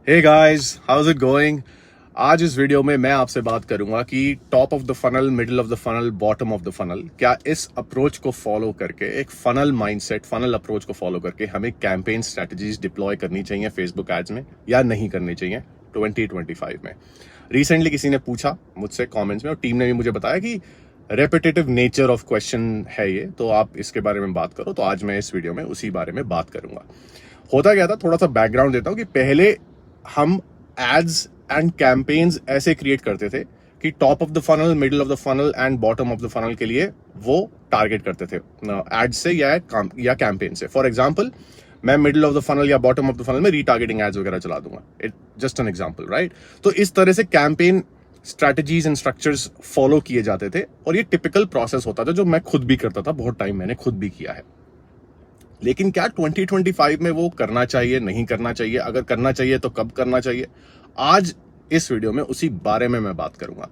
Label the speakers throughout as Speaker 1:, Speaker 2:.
Speaker 1: Hey guys, how is it going. आज इस video में मैं आपसे बात करूंगा कि top of the funnel, middle of the funnel, bottom of the funnel, क्या इस अप्रोच को फॉलो करके, एक फनल माइंडसेट, फनल अप्रोच को फॉलो करके हमें कैंपेन स्ट्रेटजीज डिप्लॉय करनी चाहिए फेसबुक एड्स में या नहीं करनी चाहिए 2025 में। रिसेंटली किसी ने पूछा मुझसे कमेंट्स में और टीम ने भी मुझे बताया कि रेपिटेटिव नेचर ऑफ क्वेश्चन है ये, तो आप इसके बारे में बात करो। तो आज मैं इस वीडियो में उसी बारे में बात करूंगा। होता क्या था, थोड़ा सा बैकग्राउंड देता हूं कि पहले हम एड्स एंड कैंपेन्स ऐसे क्रिएट करते थे कि top of the funnel, middle of the funnel and bottom of the funnel के लिए वो टारगेट करते थे एड्स से या कैंपेन से। फॉर एग्जांपल, मैं मिडिल ऑफ द फनल या बॉटम ऑफ द फनल में रीटारगेटिंग एड्स वगैरह चला दूंगा। It just an example, right. तो इस तरह से campaign strategies and structures follow किए जाते थे और ये टिपिकल प्रोसेस होता था जो मैं खुद भी करता था, बहुत टाइम मैंने खुद भी किया है। लेकिन क्या 2025 में वो करना चाहिए, नहीं करना चाहिए? अगर करना चाहिए तो कब करना चाहिए? आज इस वीडियो में उसी बारे में मैं बात करूंगा।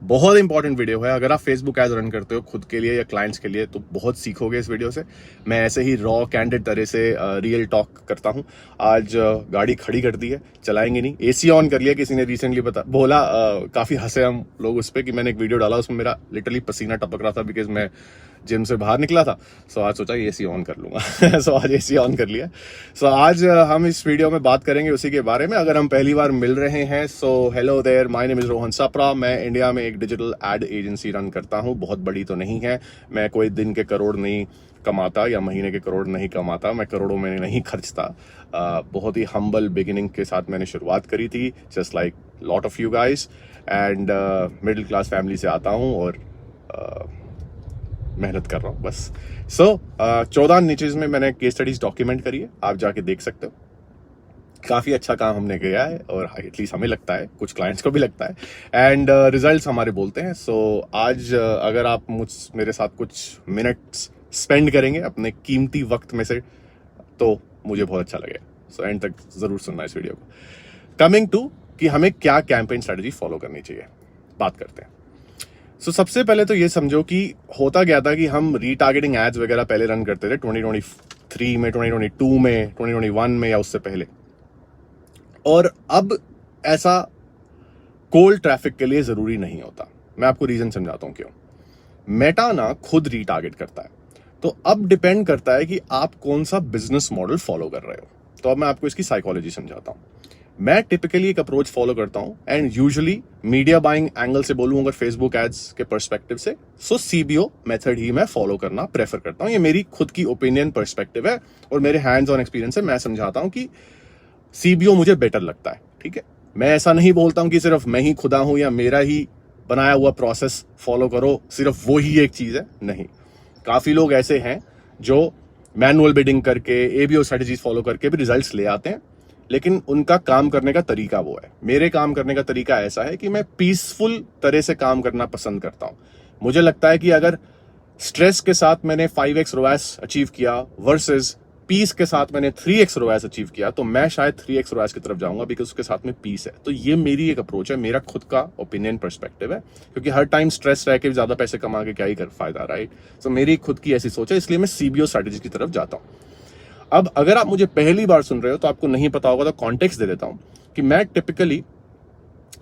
Speaker 1: बहुत इंपॉर्टेंट वीडियो है। अगर आप फेसबुक एड रन करते हो खुद के लिए या क्लाइंट्स के लिए तो बहुत सीखोगे इस वीडियो से। मैं ऐसे ही रॉ कैंडिड तरह से रियल टॉक करता हूं। आज गाड़ी खड़ी कर दी है, चलाएंगे नहीं, एसी ऑन कर लिया। किसी ने रिसेंटली बोला, काफी हंसे हम लोग उस पर कि मैंने एक वीडियो डाला, उसमें मेरा लिटरली पसीना टपक रहा था बिकॉज मैं जिम से बाहर निकला था। सो आज सोचा एसी ऑन कर लूंगा। सो आज एसी ऑन कर लिया। सो आज हम इस वीडियो में बात करेंगे उसी के बारे में। अगर हम पहली बार मिल रहे हैं so hello there, my name is Rohan Sapra. मैं इंडिया में एक डिजिटल एड एजेंसी रन करता हूं। बहुत बड़ी तो नहीं है, मैं कोई दिन के करोड़ नहीं कमाता या महीने के करोड़ नहीं कमाता, मैं करोड़ों में नहीं खर्चता। बहुत ही हम्बल बिगिनिंग के साथ मैंने शुरुआत करी थी, just like lot of you guys. And middle class family से आता हूं और मेहनत कर रहा हूं बस। सो 14 निचेज में मैंने केस स्टडीज डॉक्यूमेंट करी है, आप जाके देख सकते हो। काफी अच्छा काम हमने किया है और एटलीस्ट हमें लगता है, कुछ क्लाइंट्स को भी लगता है। एंड रिजल्ट्स हमारे बोलते हैं। सो आज अगर आप मेरे साथ कुछ मिनट्स स्पेंड करेंगे अपने कीमती वक्त में से तो मुझे बहुत अच्छा लगेगा। सो एंड तक जरूर सुनना इस वीडियो को। कमिंग टू कि हमें क्या कैंपेन स्ट्रेटजी फॉलो करनी चाहिए, बात करते हैं। सो सबसे पहले तो ये समझो कि होता क्या था कि हम रीटारगेटिंग एड्स वगैरह पहले रन करते थे 2023 में, 2022 में, 2021 में या उससे पहले। और अब ऐसा कोल्ड ट्रैफिक के लिए जरूरी नहीं होता। मैं आपको रीजन समझाता हूं क्यों। मेटा ना खुद रीटारगेट करता है, तो अब डिपेंड करता है कि आप कौन सा बिजनेस मॉडल फॉलो कर रहे हो। तो अब मैं आपको इसकी साइकोलॉजी समझाता हूं। मैं टिपिकली एक अप्रोच फॉलो करता हूं and usually media buying angle से बोलूं अगर फेसबुक एड्स के पर्सपेक्टिव से, सो सीबीओ मेथड ही मैं फॉलो करना प्रेफर करता हूं। ये मेरी खुद की ओपिनियन पर्सपेक्टिव है और मेरे हैंड्स ऑन एक्सपीरियंस से मैं समझाता हूं कि सीबीओ मुझे बेटर लगता है। ठीक है, मैं ऐसा नहीं बोलता हूं कि सिर्फ मैं ही खुदा हूं या मेरा ही बनाया हुआ प्रोसेस फॉलो करो, सिर्फ वो ही एक चीज है, नहीं। काफी लोग ऐसे हैं जो मैनुअल बिडिंग करके, एबीओ स्ट्रेटजीज फॉलो करके भी रिजल्ट्स ले आते हैं, लेकिन उनका काम करने का तरीका वो है। मेरे काम करने का तरीका ऐसा है कि मैं पीसफुल तरह से काम करना पसंद करता हूं। मुझे लगता है कि अगर स्ट्रेस के साथ मैंने 5x रोएस अचीव किया वर्सेस पीस के साथ मैंने 3x रोएस अचीव किया, तो मैं शायद 3x रोएस की तरफ जाऊंगा बिकॉज उसके साथ में पीस है। तो ये मेरी एक अप्रोच है, मेरा खुद का ओपिनियन पर्सपेक्टिव है, क्योंकि हर टाइम स्ट्रेस रह के ज्यादा पैसे कमा के क्या ही कर फायदा, राइट। तो मेरी खुद की ऐसी सोच है, इसलिए मैं सीबीओ स्ट्रेटेजी की तरफ जाता हूं। अब अगर आप मुझे पहली बार सुन रहे हो तो आपको नहीं पता होगा, तो कॉन्टेक्स्ट दे देता हूं कि मैं टिपिकली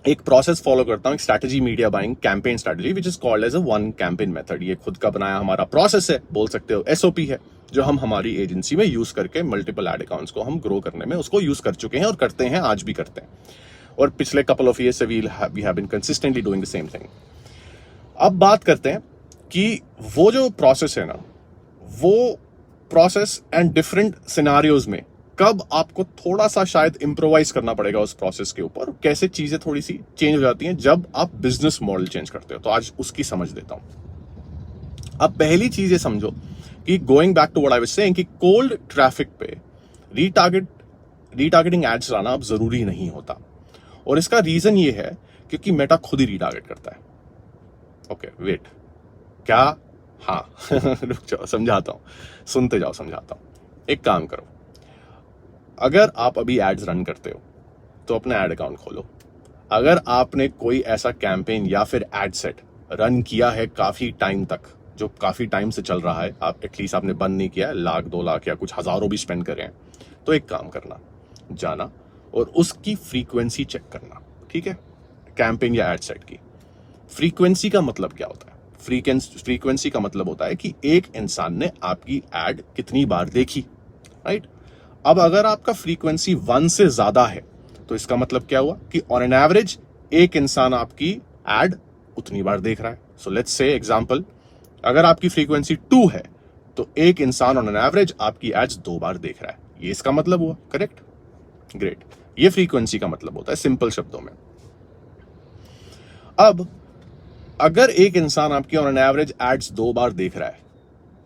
Speaker 1: एक प्रोसेस फॉलो करता हूं, एक strategy, media buying campaign strategy, which is called as a one campaign method. ये खुद का बनाया हमारा प्रोसेस है, बोल सकते हो एसओपी है, जो हम हमारी एजेंसी में यूज करके मल्टीपल एड अकाउंट्स को हम ग्रो करने में उसको यूज कर चुके हैं और करते हैं, आज भी करते हैं। और पिछले कपल ऑफ ईयर्स से we have been consistently doing the same thing. अब बात करते हैं कि वो जो प्रोसेस है ना, वो प्रोसेस एंड डिफरेंट सिनारियोज में कब आपको थोड़ा सा शायद इंप्रोवाइज करना पड़ेगा उस प्रोसेस के ऊपर, कैसे चीजें थोड़ी सी चेंज हो जाती हैं जब आप बिजनेस मॉडल चेंज करते हो। तो आज उसकी समझ देता हूं। अब पहली चीज ये समझो कि going back to what I was saying कि कोल्ड ट्रैफिक पे रीटारगेटिंग एड्स लाना अब जरूरी नहीं होता। और इसका रीजन ये है क्योंकि मेटा खुद ही रीटारगेट करता है। ओके वेट, क्या? हाँ रुक जाओ, समझाता हूं, सुनते जाओ, समझाता हूं। एक काम करो, अगर आप अभी एड्स रन करते हो तो अपना एड अकाउंट खोलो। अगर आपने कोई ऐसा कैंपेन या फिर एड सेट रन किया है काफी टाइम तक, जो काफी टाइम से चल रहा है, आप एटलीस्ट आपने बंद नहीं किया, 1 लाख 2 लाख या कुछ हजारों भी स्पेंड करे हैं, तो एक काम करना, जाना और उसकी फ्रीक्वेंसी चेक करना, ठीक है, कैंपेन या एड सेट की। फ्रीक्वेंसी का मतलब क्या होता है? फ्रीक्वेंसी का मतलब होता है कि एक इंसान ने आपकी एड कितनी बार देखी, राइट? अब अगर आपका फ्रीक्वेंसी 1 से ज्यादा है तो इसका मतलब क्या हुआ कि ऑन एन एवरेज एक इंसान आपकी एड उतनी बार देख रहा है। सो लेट्स से एग्जांपल, अगर आपकी फ्रीक्वेंसी 2 है तो एक इंसान ऑन एन एवरेज आपकी एड्स 2 बार देख रहा है, ये इसका मतलब हुआ, करेक्ट? ग्रेट, ये फ्रीक्वेंसी का मतलब होता है सिंपल शब्दों में। अब अगर एक इंसान आपकी ऑन एन एवरेज एड्स 2 बार देख रहा है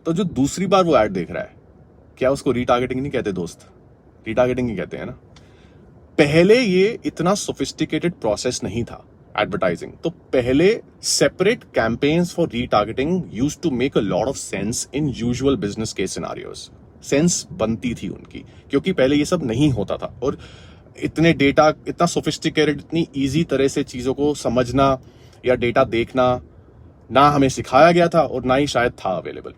Speaker 1: तो जो दूसरी बार वो एड देख रहा है, क्या उसको रीटारगेटिंग नहीं कहते दोस्त? रीटारगेटिंग ही कहते हैं ना। पहले ये इतना सोफिस्टिकेटेड प्रोसेस नहीं था एडवर्टाइजिंग, तो पहले separate campaigns for retargeting used to make a lot of sense in usual business case scenarios. Sense बनती थी उनकी, क्योंकि पहले ये सब नहीं होता था और इतने डेटा, इतना सोफिस्टिकेटेड, इतनी इजी तरह से चीजों को समझना या डेटा देखना ना हमें सिखाया गया था और ना ही शायद था अवेलेबल।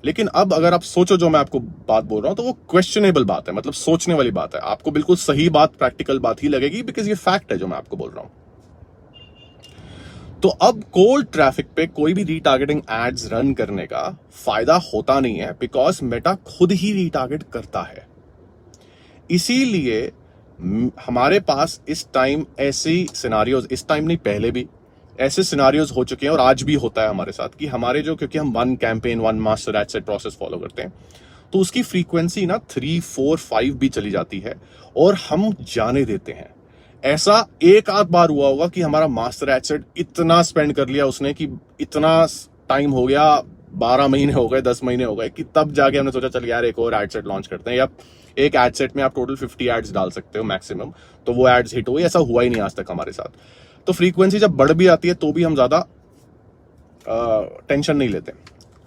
Speaker 1: लेकिन अब अगर आप सोचो, जो मैं आपको बात बोल रहा हूं तो वो क्वेश्चनेबल बात है, मतलब सोचने वाली बात है। आपको बिल्कुल सही बात, प्रैक्टिकल बात ही लगेगी, बिकॉज ये फैक्ट है जो मैं आपको बोल रहा हूं। तो अब कोल्ड ट्रैफिक पे कोई भी रीटारगेटिंग एड्स रन करने का फायदा होता नहीं है, बिकॉज मेटा खुद ही रीटारगेट करता है। इसीलिए हमारे पास इस टाइम ऐसी सिनारियोज, इस टाइम नहीं पहले भी ऐसे सिनारियोज हो चुके हैं और आज भी होता है हमारे साथ कि हमारे जो, क्योंकि हम 1 campaign 1 master ad set process follow करते हैं, तो उसकी फ्रीक्वेंसी ना 3, 4, 5 भी चली जाती है और हम जाने देते हैं। ऐसा एक आध बार हुआ होगा कि हमारा मास्टर एड सेट इतना स्पेंड कर लिया उसने कि इतना टाइम हो गया, 12 महीने हो गए, 10 महीने हो गए, कि तब जाके हमने सोचा चल यार एक और एड सेट लॉन्च करते हैं, या एक एड सेट में आप टोटल 50 एड्स डाल सकते हो मैक्सिमम, तो वो एड्स हिट हुई। ऐसा हुआ ही नहीं आज तक हमारे साथ। तो फ्रीक्वेंसी जब बढ़ भी आती है तो भी हम ज्यादा टेंशन नहीं लेते।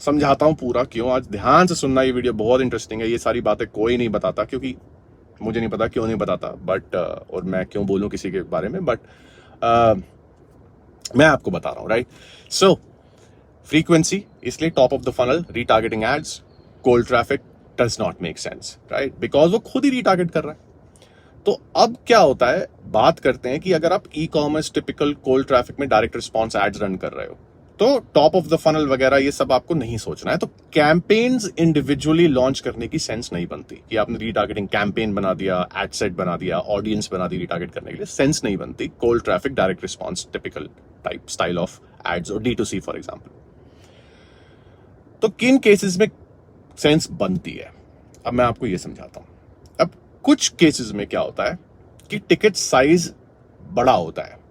Speaker 1: समझाता हूं पूरा क्यों, आज ध्यान से सुनना, ये वीडियो बहुत इंटरेस्टिंग है। ये सारी बातें कोई नहीं बताता, क्योंकि मुझे नहीं पता क्यों नहीं बताता, बट और मैं क्यों बोलूं किसी के बारे में, बट मैं आपको बता रहा हूं, राइट? सो फ्रीक्वेंसी, इसलिए top of the funnel retargeting ads, cold traffic does not make sense, right? Because वो खुद ही रीटारगेट कर रहा है। तो अब क्या होता है, बात करते हैं कि अगर आप e commerce typical cold traffic में डायरेक्ट रिस्पॉन्स एड्स रन कर रहे हो तो टॉप ऑफ द फनल वगैरह ये सब आपको नहीं सोचना है। तो कैंपेन्स इंडिविजुअली लॉन्च करने की सेंस नहीं बनती कि आपने रीटारगेटिंग कैंपेन बना दिया, एड सेट बना दिया, ऑडियंस बना दी रीटारगेट करने के लिए, सेंस नहीं बनती cold traffic direct response typical type style of ads और D2C फॉर एग्जाम्पल। तो किन केसेस में सेंस बनती है, अब मैं आपको ये समझाता हूं। अब कुछ केसेस में क्या होता है कि टिकट साइज बड़ा होता है।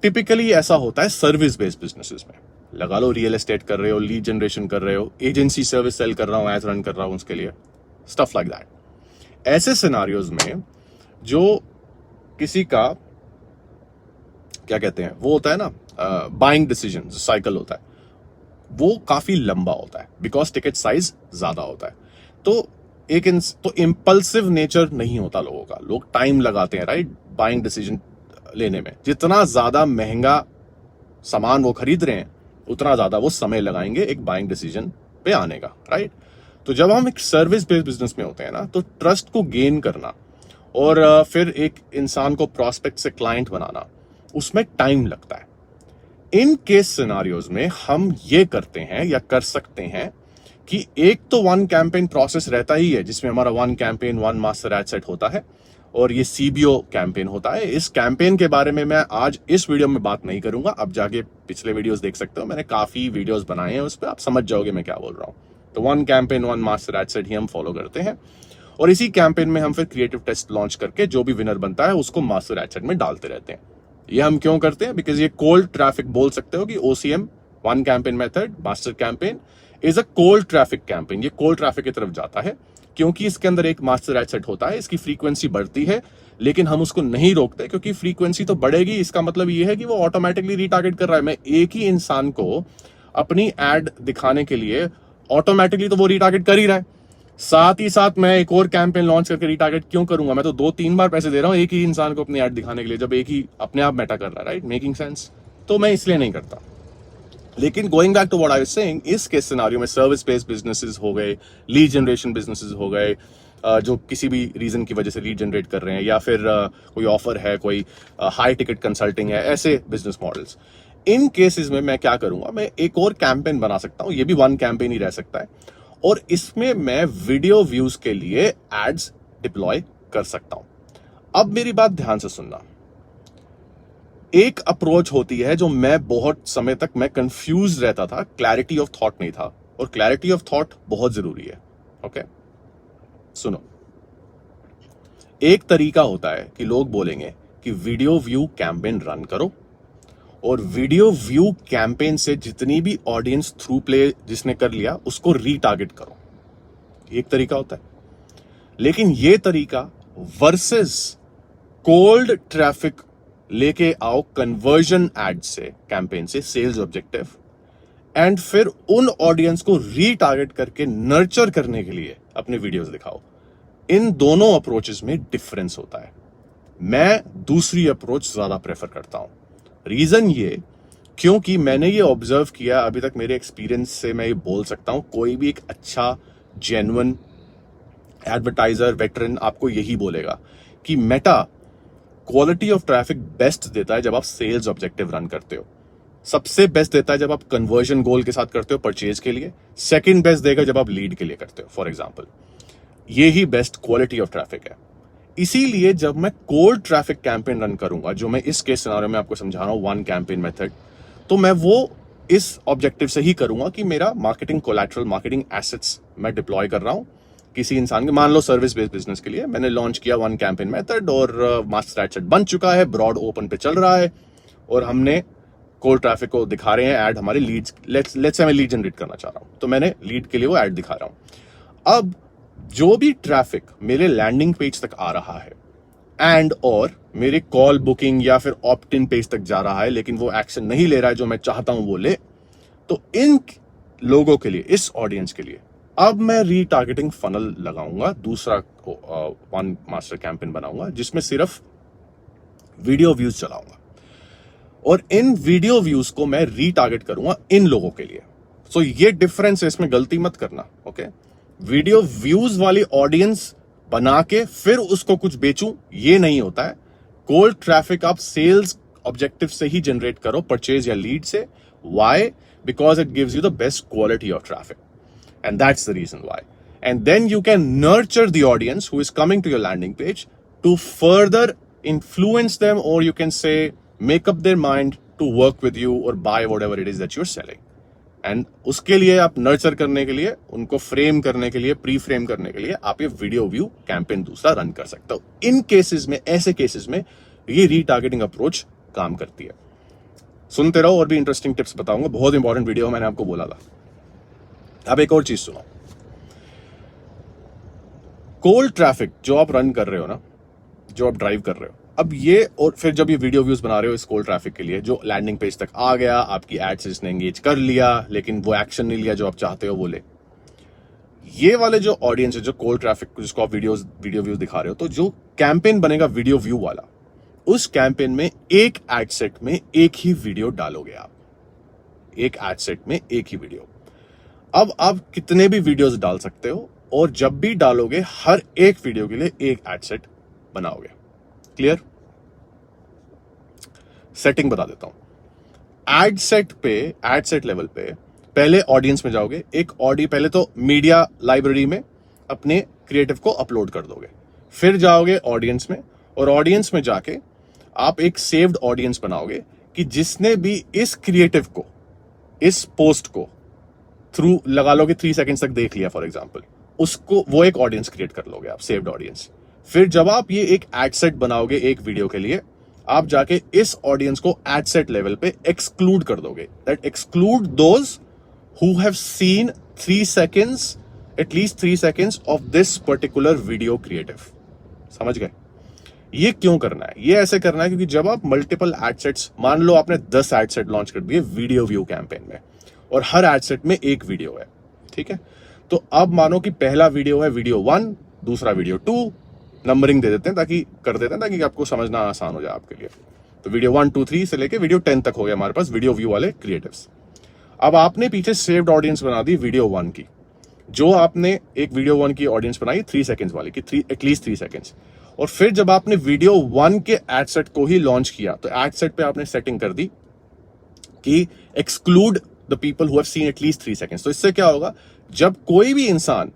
Speaker 1: टिपिकली ऐसा होता है सर्विस बेस्ड बिजनेसेस में, लगा लो रियल एस्टेट कर रहे हो, लीड जनरेशन कर रहे हो, एजेंसी सर्विस सेल कर रहा हूं, एज रन कर रहा हूं उसके लिए, स्टफ लाइक दैट। ऐसे सिनारियोज में जो किसी का क्या कहते हैं, वो होता है ना बाइंग डिसीजन साइकिल होता है, वो काफी लंबा होता है बिकॉज टिकट साइज ज्यादा होता है। तो इम्पल्सिव नेचर नहीं होता लोगों का, लोग टाइम लगाते हैं, राइट, बाइंग डिसीजन लेने में। जितना ज्यादा महंगा सामान वो खरीद रहे हैं उतना ज्यादा वो समय लगाएंगे एक बाइंग डिसीजन पे आने का, राइट? तो जब हम एक सर्विस बेस्ड बिजनेस में होते हैं ना, तो ट्रस्ट को गेन करना और फिर एक इंसान को प्रॉस्पेक्ट से क्लाइंट बनाना, उसमें टाइम लगता है। इन केस सिनारियोज में हम ये करते हैं या कर सकते हैं कि एक तो 1 कैंपेन प्रोसेस रहता ही है, जिसमें हमारा 1 कैंपेन 1 मास्टर एड सेट होता है और ये CBO कैंपेन होता है। इस कैंपेन के बारे में मैं आज इस वीडियो में बात नहीं करूंगा, अब जाके पिछले वीडियोस देख सकते हो, मैंने काफी वीडियोस बनाए हैं उस पर, आप समझ जाओगे मैं क्या बोल रहा हूं। तो 1 कैंपेन 1 मास्टर एड सेट ही हम फॉलो करते हैं और इसी कैंपेन में हम फिर क्रिएटिव टेस्ट लॉन्च करके जो भी विनर बनता है उसको मास्टर एड सेट में डालते रहते हैं। ये हम क्यों करते हैं? बिकॉज ये कोल्ड ट्रैफिक बोल सकते हो कि OCM 1 campaign method master campaign is a cold traffic campaign. ये कोल्ड ट्रैफिक की तरफ जाता है क्योंकि इसके अंदर एक मास्टर एड सेट होता है, इसकी फ्रीक्वेंसी बढ़ती है, लेकिन हम उसको नहीं रोकते क्योंकि फ्रीक्वेंसी तो बढ़ेगी, इसका मतलब ये है कि वो ऑटोमेटिकली रीटारगेट कर रहा है। मैं एक ही इंसान को अपनी एड दिखाने के लिए ऑटोमेटिकली तो वो रीटारगेट कर ही रहा है, साथ ही साथ मैं एक और कैंपेन लॉन्च करके रीटारगेट क्यों करूंगा? मैं तो 2-3 बार पैसे दे रहा हूं एक ही इंसान को अपनी एड दिखाने के लिए, जब एक ही अपने आप मेटा कर रहा है, राइट? Making sense? तो मैं इसलिए नहीं करता। लेकिन going back to what I was saying, इस केस सिनेरियो में सर्विस बेस्ड बिजनेसेस हो गए, लीड जनरेशन बिजनेसेस हो गए, जो किसी भी रीजन की वजह से लीड जनरेट कर रहे हैं, या फिर कोई ऑफर है, कोई हाई टिकट कंसल्टिंग है, ऐसे बिजनेस मॉडल्स। इन केसेस में मैं क्या करूंगा, मैं एक और कैंपेन बना सकता हूं, ये भी वन कैंपेन ही रह सकता है, और इसमें मैं वीडियो व्यूज के लिए एड्स डिप्लॉय कर सकता हूं। अब मेरी बात ध्यान से सुनना। एक अप्रोच होती है जो मैं बहुत समय तक मैं कंफ्यूज रहता था, क्लैरिटी ऑफ थॉट नहीं था, और क्लैरिटी ऑफ थॉट बहुत जरूरी है। ओके, सुनो। एक तरीका होता है कि लोग बोलेंगे कि वीडियो व्यू कैंपेन रन करो, और वीडियो व्यू कैंपेन से जितनी भी ऑडियंस थ्रू प्ले जिसने कर लिया उसको रीटारगेट करो। एक तरीका होता है, लेकिन ये तरीका वर्सेस कोल्ड ट्रैफिक लेके आओ कन्वर्जन एड से, कैंपेन से, सेल्स ऑब्जेक्टिव, एंड फिर उन ऑडियंस को रीटारगेट करके नर्चर करने के लिए अपने वीडियोस दिखाओ। इन दोनों अप्रोचेस में डिफरेंस होता है। मैं दूसरी अप्रोच ज्यादा प्रेफर करता हूं। रीजन ये, क्योंकि मैंने ये ऑब्जर्व किया अभी तक, मेरे एक्सपीरियंस से मैं ये बोल सकता हूं, कोई भी एक अच्छा जेन्युइन एडवर्टाइजर वेटरन आपको यही बोलेगा कि Meta quality of traffic best देता है जब आप सेल्स ऑब्जेक्टिव रन करते हो, सबसे बेस्ट देता है जब आप कन्वर्जन गोल के साथ करते हो परचेज के लिए, सेकंड बेस्ट देगा जब आप लीड के लिए करते हो, फॉर एग्जांपल। ये ही बेस्ट क्वालिटी ऑफ ट्रैफिक है। इसीलिए जब मैं कोल्ड ट्रैफिक कैंपेन रन करूंगा, जो मैं इस केस सिनेरियो में आपको समझा रहा हूं, वन कैंपेन मेथड, तो मैं वो इस ऑब्जेक्टिव से ही करूंगा कि मेरा मार्केटिंग कोलैटरल, मार्केटिंग एसेट्स मैं डिप्लॉय कर रहा हूं किसी इंसान के, मान लो सर्विस बेस्ड बिजनेस के लिए मैंने लॉन्च किया वन कैंपेन मेथड, और मास्टर एड सेट बन चुका है, ब्रॉड ओपन पे चल रहा है, और हमने कोल्ड ट्रैफिक को दिखा रहे हैं ऐड हमारे लीड्स, लेट्स से मैं लीड जनरेट करना चाह रहा हूं, तो मैंने लीड के लिए वो ऐड दिखा रहा हूं। अब जो भी ट्रैफिक मेरे लैंडिंग पेज तक आ रहा है एंड और मेरे कॉल बुकिंग या फिर ऑप्ट इन पेज तक जा रहा है, लेकिन वो एक्शन नहीं ले रहा है जो मैं चाहता हूं वो ले, तो इन लोगों के लिए, इस ऑडियंस के लिए अब मैं रीटारगेटिंग फनल लगाऊंगा, दूसरा वन मास्टर कैंपेन बनाऊंगा जिसमें सिर्फ वीडियो व्यूज चलाऊंगा, और इन वीडियो व्यूज को मैं रीटारगेट करूंगा इन लोगों के लिए। सो ये डिफरेंस है, इसमें गलती मत करना। ओके, वीडियो व्यूज वाली ऑडियंस बना के फिर उसको कुछ बेचूं, ये नहीं होता है। कोल्ड ट्रैफिक आप सेल्स ऑब्जेक्टिव से ही जनरेट करो, परचेज या लीड से। Why? Because it gives you the best quality of traffic, and that's the reason why. And then you can nurture the audience who is coming to your landing page to further influence them, or you can say make up their mind to work with you or buy whatever it is that you're selling. And उसके लिए आप nurture करने के लिए, उनको frame करने के लिए, प्री फ्रेम करने के लिए आप ये वीडियो व्यू कैंपेन दूसरा रन कर सकते हो। इन केसेस में, ऐसे केसेस में ये रीटारगेटिंग अप्रोच काम करती है। सुनते रहो, और भी इंटरेस्टिंग टिप्स बताऊंगा, बहुत इंपॉर्टेंट वीडियो मैंने आपको बोला था। अब एक और चीज सुनो, कोल्ड ट्रैफिक जो आप रन कर रहे हो ना, जो आप ड्राइव कर रहे हो, अब ये, और फिर जब ये वीडियो व्यूज बना रहे हो इस कोल्ड ट्रैफिक के लिए, जो लैंडिंग पेज तक आ गया, आपकी एड से इसने एंगेज कर लिया, लेकिन वो एक्शन नहीं लिया जो आप चाहते हो वो ले, ये वाले जो ऑडियंस है, जो कोल्ड ट्रैफिक जिसको आप वीडियो व्यूज दिखा रहे हो, तो जो कैंपेन बनेगा वीडियो व्यू वाला, उस कैंपेन में एक एड सेट में एक ही वीडियो डालोगे आप, एक एड सेट में एक ही वीडियो। अब आप कितने भी वीडियोस डाल सकते हो, और जब भी डालोगे हर एक वीडियो के लिए एक एड सेट बनाओगे। क्लियर? सेटिंग बता देता हूं। एड सेट पे, एड सेट लेवल पे पहले ऑडियंस में जाओगे, एक पहले तो मीडिया लाइब्रेरी में अपने क्रिएटिव को अपलोड कर दोगे, फिर जाओगे ऑडियंस में, और ऑडियंस में जाके आप एक सेव्ड ऑडियंस बनाओगे कि जिसने भी इस क्रिएटिव को, इस पोस्ट को थ्रू लगा लो कि 3 सेकंड्स तक देख लिया फॉर एग्जांपल, उसको वो एक ऑडियंस क्रिएट कर लोगे आप, सेव्ड ऑडियंस। फिर जब आप ये एक एड सेट बनाओगे एक वीडियो के लिए, आप जाके इस ऑडियंस को एड सेट लेवल पे एक्सक्लूड कर दोगे, that exclude those who have seen 3 seconds, at least 3 seconds of this particular video creative. समझ गए? ये क्यों करना है? ये ऐसे करना है क्योंकि जब आप मल्टीपल एड सेट्स, मान लो आपने 10 एड सेट लॉन्च कर दिए वीडियो व्यू कैंपेन में, और हर एड सेट में एक वीडियो है, ठीक है, तो अब मानो कि पहला वीडियो है वीडियो 1, दूसरा वीडियो 2, नंबरिंग दे देते हैं ताकि आपको समझना आसान हो जाए आपके लिए। तो वीडियो 1, 2, 3 से लेके वीडियो 10 तक हो गया हमारे पास वीडियो व्यू वाले क्रिएटिव्स। अब आपने पीछे सेव्ड ऑडियंस बना दी वीडियो 1 की। जो आपने एक वीडियो 1 की ऑडियंस बनाई 3 सेकंड्स वाली कि एटलीस्ट 3 सेकंड्स, और फिर जब आपने वीडियो 1 के एड सेट को ही लॉन्च किया तो एड सेट पे आपने सेटिंग कर दी कि exclude the people who have seen at least 3 seconds. तो इससे क्या होगा, जब कोई भी इंसान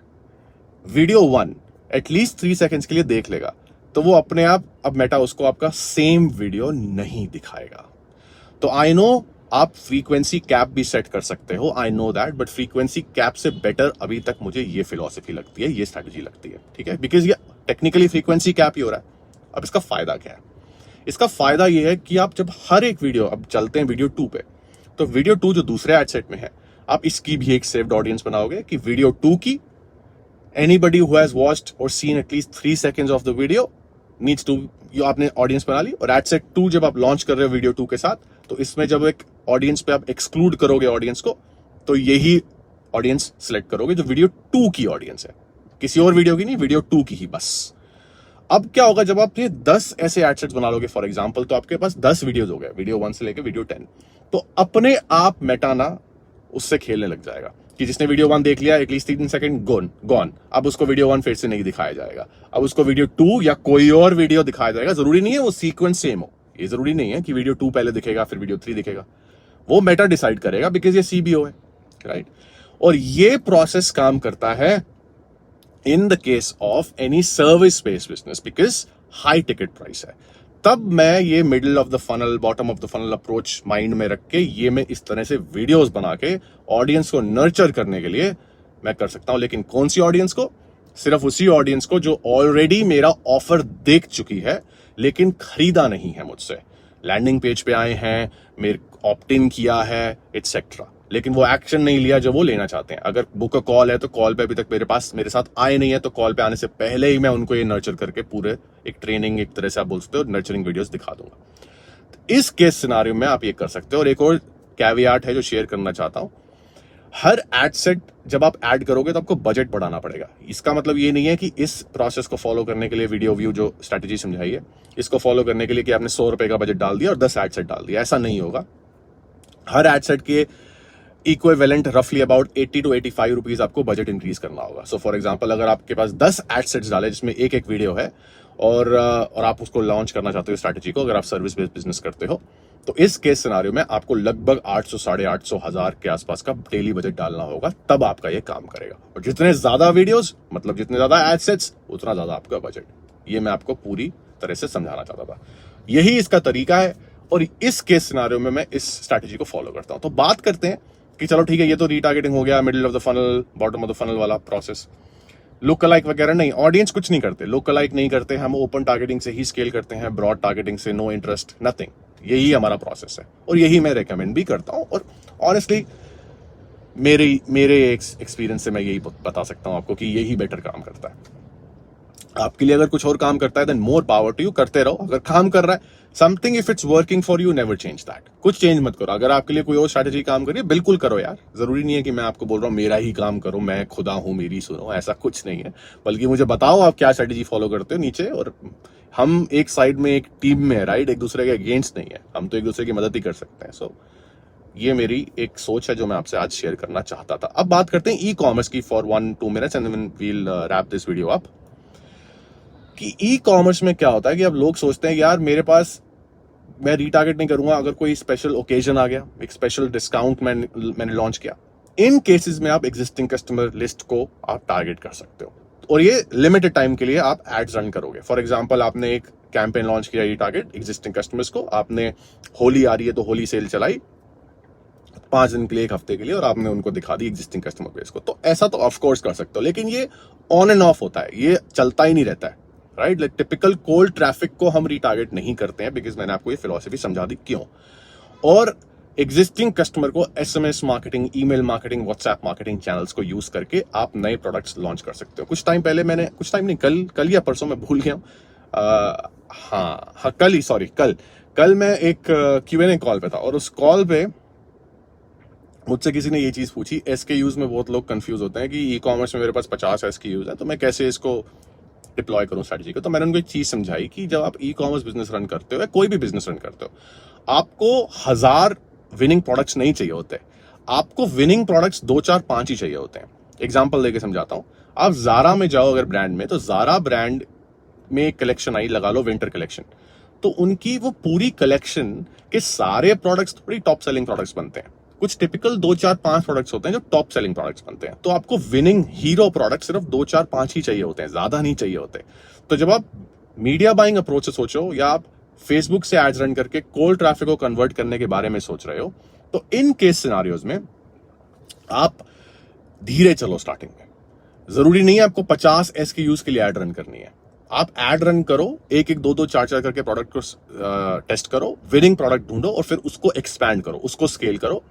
Speaker 1: वीडियो 1 एटलीस्ट 3 सेकंड्स के लिए देख लेगा तो वो अपने आप, अब मेटा उसको आपका सेम वीडियो नहीं दिखाएगा। तो आई नो आप फ्रीक्वेंसी कैप भी सेट कर सकते हो, I know that, but frequency cap से बेटर अभी तक मुझे ये फिलॉसफी लगती है, ये स्ट्रैटेजी लगती है, ठीक है, बिकॉज ये टेक्निकली फ्रीक्वेंसी कैप ही हो रहा है। अब इसका फायदा क्या है? इसका फायदा ये है कि आप जब हर एक वीडियो, अब चलते हैं वीडियो 2 पे, तो वीडियो 2 जो दूसरे एड सेट में है, आप इसकी भी एक सेव्ड ऑडियंस बनाओगे कि वीडियो 2 की एनीबडी हु हैज वॉच्ड और seen at least 3 seconds of the video needs to, ये आपने ऑडियंस बना ली। और एड सेट 2 जब आप लॉन्च कर रहे हो वीडियो 2 के साथ, तो इसमें जब एक ऑडियंस पे आप एक्सक्लूड करोगे ऑडियंस को, तो यही ऑडियंस सिलेक्ट करोगे जो वीडियो 2 की ऑडियंस है, किसी और वीडियो की नहीं, वीडियो 2 की ही बस। अब क्या होगा, जब आप ये 10 ऐसे एड सेट्स बना लोगे फॉर एग्जांपल, तो आपके पास 10 वीडियोस हो गए, वीडियो 1 से लेकर वीडियो 10, तो अपने आप मेटा ना उससे खेलने लग जाएगा कि जिसने वीडियो 1 देख लिया एटलीस्ट 3 सेकंड गॉन, अब उसको वीडियो 1 फिर से नहीं दिखाया जाएगा, अब उसको वीडियो 2 या कोई और वीडियो दिखाया जाएगा। जरूरी नहीं है वो सीक्वेंस सेम हो, ये जरूरी नहीं है कि वीडियो 2 पहले दिखेगा फिर वीडियो 3 दिखेगा, वो मेटा डिसाइड करेगा बिकॉज ये सीबीओ है, राइट। और ये प्रोसेस काम करता है in the case of any service based business because high ticket price है। तब मैं ये middle of the funnel, bottom of the funnel approach mind में रख के ये मैं इस तरह से वीडियोस बना के ऑडियंस को नर्चर करने के लिए मैं कर सकता हूं। लेकिन कौन सी ऑडियंस को? सिर्फ उसी ऑडियंस को जो ऑलरेडी मेरा ऑफर देख चुकी है लेकिन खरीदा नहीं है मुझसे, लैंडिंग पेज पे आए हैं, मेरे ऑप्ट इन किया है एटसेट्रा, लेकिन वो एक्शन नहीं लिया जो वो लेना चाहते हैं। अगर बुक अ कॉल है तो कॉल पे अभी तक मेरे साथ आए नहीं है, तो कॉल पे आने से पहले ही मैं उनको ये नर्चर करके पूरे एक ट्रेनिंग, एक तरह से आप बोल सकते हो नर्चरिंग वीडियोस दिखा दूंगा। तो इस केस सिनारियो में आप ये कर सकते हो। और एक और कैवियाट है जो शेयर करना चाहता हूं, हर एड सेट जब आप ऐड करोगे तो आपको बजट बढ़ाना पड़ेगा। इसका मतलब ये नहीं है कि इस प्रोसेस को फॉलो करने के लिए वीडियो व्यू जो स्ट्रेटेजी समझाई है, इसको फॉलो करने के लिए कि आपने 100 रुपए का बजट डाल दिया और 10 एड सेट डाल दिया, ऐसा नहीं होगा। हर एड सेट के इक्विवेलेंट रफली अबाउट 80 to 85 रुपीज आपको बजट इंक्रीज करना होगा। सो फॉर एग्जांपल, अगर आपके पास 10 एड सेट्स डाले जिसमें एक एक वीडियो है और आप उसको लॉन्च करना चाहते हो स्ट्रैटेजी को, अगर आप सर्विस बेस्ड बिजनेस करते हो, तो इस केस सिनारियो में आपको लगभग 800, 850, 1000 के आसपास का डेली बजट डालना होगा, तब आपका ये काम करेगा। और जितने ज्यादा वीडियोस मतलब जितने ज्यादा एड सेट्स उतना ज्यादा आपका बजट। ये मैं आपको पूरी तरह से समझाना चाहता था, यही इसका तरीका है। और इस केस सिनारियो में मैं इस स्ट्रैटेजी को फॉलो करता हूं। तो बात करते हैं कि चलो ठीक है, ये तो रीटारगेटिंग हो गया, middle of the funnel, bottom of the funnel वाला प्रोसेस। लुक अलाइक वगैरह नहीं, ऑडियंस कुछ नहीं करते, लुक अलाइक नहीं करते, हम ओपन टारगेटिंग से ही स्केल करते हैं, ब्रॉड टारगेटिंग से नो इंटरेस्ट नथिंग, यही हमारा प्रोसेस है और यही मैं रेकमेंड भी करता हूं। और ऑनेस्टली मेरे एक्सपीरियंस से मैं यही बता सकता हूं आपको कि यही बेटर काम करता है। आपके लिए अगर कुछ और काम करता है then more power to you, करते रहो। अगर काम कर रहा है something, if it's working for you, never change that, कुछ चेंज मत करो। अगर आपके लिए कोई और स्ट्रैटेजी काम कर रही है बिल्कुल करो यार, जरूरी नहीं है कि मैं आपको बोल रहा हूँ मेरा ही काम करो, मैं खुदा हूं मेरी सुनो, ऐसा कुछ नहीं है। बल्कि मुझे बताओ आप क्या स्ट्रैटेजी फॉलो करते हो नीचे, और हम एक साइड में एक टीम में है, राइट, एक दूसरे के अगेंस्ट नहीं है, हम तो एक दूसरे की मदद ही कर सकते हैं। सो ये मेरी एक सोच है जो मैं आपसे आज शेयर करना चाहता था। अब बात करते हैं ई कॉमर्स की for 1-2 minutes and then we will wrap this video up. कि ई कॉमर्स में क्या होता है कि अब लोग सोचते हैं यार मेरे पास, मैं रीटारगेट नहीं करूंगा, अगर कोई स्पेशल ओकेजन आ गया, एक स्पेशल डिस्काउंट मैंने लॉन्च किया, इन केसेस में आप एग्जिस्टिंग कस्टमर लिस्ट को आप टारगेट कर सकते हो और ये लिमिटेड टाइम के लिए आप एड्स रन करोगे। फॉर एग्जांपल, आपने एक कैंपेन लॉन्च किया, ये टारगेट एग्जिस्टिंग कस्टमर्स को, आपने होली आ रही है तो होली सेल चलाई 5 दिन के लिए, 1 हफ्ते के लिए, और आपने उनको दिखा दी एग्जिस्टिंग कस्टमर बेस को। तो ऐसा तो ऑफकोर्स कर सकते हो, लेकिन ये ऑन एंड ऑफ होता है, ये चलता ही नहीं रहता है, राइट। टिपिकल कोल्ड ट्रैफिक को हम रीटारगेट नहीं करते हैं बिकॉज मैंने आपको ये फिलॉसफी समझा दी क्यों। और एग्जिस्टिंग कस्टमर को SMS marketing, email marketing, WhatsApp marketing channels को यूज करके आप नए प्रोडक्ट्स लॉन्च कर सकते हो। कुछ टाइम नहीं, कल या परसों, मैं भूल गया हूँ, कल मैं एक Q&A कॉल पे था और उस कॉल पे मुझसे किसी ने ये चीज पूछी, SKUs में बहुत लोग कंफ्यूज होते हैं कि ई कॉमर्स में मेरे पास 50 SKUs है तो मैं कैसे इसको डिप्लॉय करूं स्ट्रैटेजी को। तो मैंने उनको एक चीज समझाई कि जब आप ई कॉमर्स बिजनेस रन करते हो या कोई भी बिजनेस रन करते हो, आपको 1000 विनिंग प्रोडक्ट्स नहीं चाहिए होते, आपको विनिंग प्रोडक्ट्स 2, 4, 5 ही चाहिए होते हैं। एग्जाम्पल देके समझाता हूं। आप जारा में जाओ अगर ब्रांड में, तो जारा ब्रांड में एक कलेक्शन आई, लगा लो विंटर कलेक्शन, तो उनकी वो पूरी कलेक्शन के सारे प्रोडक्ट्स थोड़ी टॉप सेलिंग प्रोडक्ट्स बनते हैं। कुछ टिपिकल 2 4 5 प्रोडक्ट्स होते हैं जो टॉप सेलिंग प्रोडक्ट्स बनते हैं। तो आपको विनिंग हीरो प्रोडक्ट सिर्फ 2 4 5 ही चाहिए होते हैं, ज्यादा नहीं चाहिए होते। तो जब आप मीडिया बाइंग अप्रोच से सोचो, या आप फेसबुक से एड्स रन करके कोल्ड ट्रैफिक को कन्वर्ट करने के बारे में सोच रहे हो, तो इन केस सिनारियोज में आप धीरे चलो। स्टार्टिंग में जरूरी नहीं है आपको 50 SKUs के लिए एड रन करनी है। आप एड रन करो, 1 1 2 2 4 4 करके प्रोडक्ट को टेस्ट करो, विनिंग प्रोडक्ट ढूंढो और फिर उसको एक्सपैंड करो, उसको स्केल करो।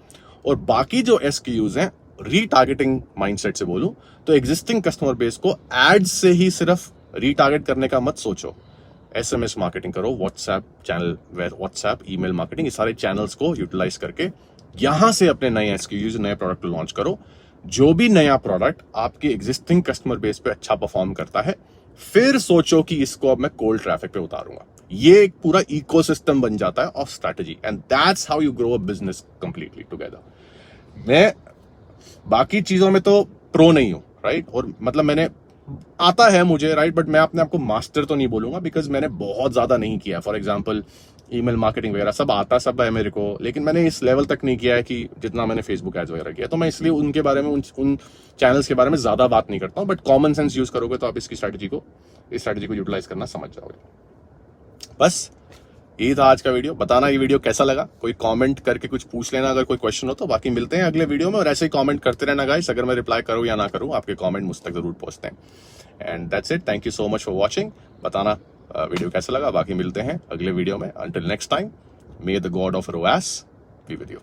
Speaker 1: और बाकी जो SKUs हैं, रीटारगेटिंग माइंडसेट से बोलूं तो एग्जिस्टिंग कस्टमर बेस को एड्स से ही सिर्फ रीटारगेट करने का मत सोचो। SMS मार्केटिंग करो, WhatsApp channel, WhatsApp, email marketing, ये सारे चैनल्स को यूटिलाइज करके यहां से अपने नए SKUs, नए प्रोडक्ट को लॉन्च करो। जो भी नया प्रोडक्ट आपके एग्जिस्टिंग कस्टमर बेस पे अच्छा परफॉर्म करता है, फिर सोचो कि इसको अब मैं कोल्ड ट्रैफिक पे उतारूंगा। ये एक पूरा इकोसिस्टम बन जाता है of strategy, and that's how you grow a business completely together. मैं बाकी चीजों में तो प्रो नहीं हूं, राइट, और मतलब मैंने आता है मुझे, राइट, बट मैं अपने आपको मास्टर तो नहीं बोलूंगा, बिकॉज मैंने बहुत ज्यादा नहीं किया। फॉर एग्जाम्पल ईमेल मार्केटिंग वगैरह सब आता, सब है मेरे को, लेकिन मैंने इस लेवल तक नहीं किया है कि जितना मैंने फेसबुक एड्स वगैरह किया। तो मैं इसलिए उनके बारे में, उन चैनल्स के बारे में ज्यादा बात नहीं करता हूं। बट कॉमन सेंस यूज करोगे तो आप इस स्ट्रैटेजी को यूटिलाइज करना समझ जाओगे। बस यही था आज का वीडियो। बताना ये वीडियो कैसा लगा, कोई कमेंट करके कुछ पूछ लेना अगर कोई क्वेश्चन हो तो। बाकी मिलते हैं अगले वीडियो में, और ऐसे ही कमेंट करते रहना गाइस। अगर मैं रिप्लाई करूं या ना करूं, आपके कमेंट मुझ तक जरूर पहुंचते हैं। And that's it, thank you so much for watching. बताना वीडियो कैसा लगा। बाकी मिलते हैं अगले वीडियो में। Until next time, may the god of रोआस बी विद यू।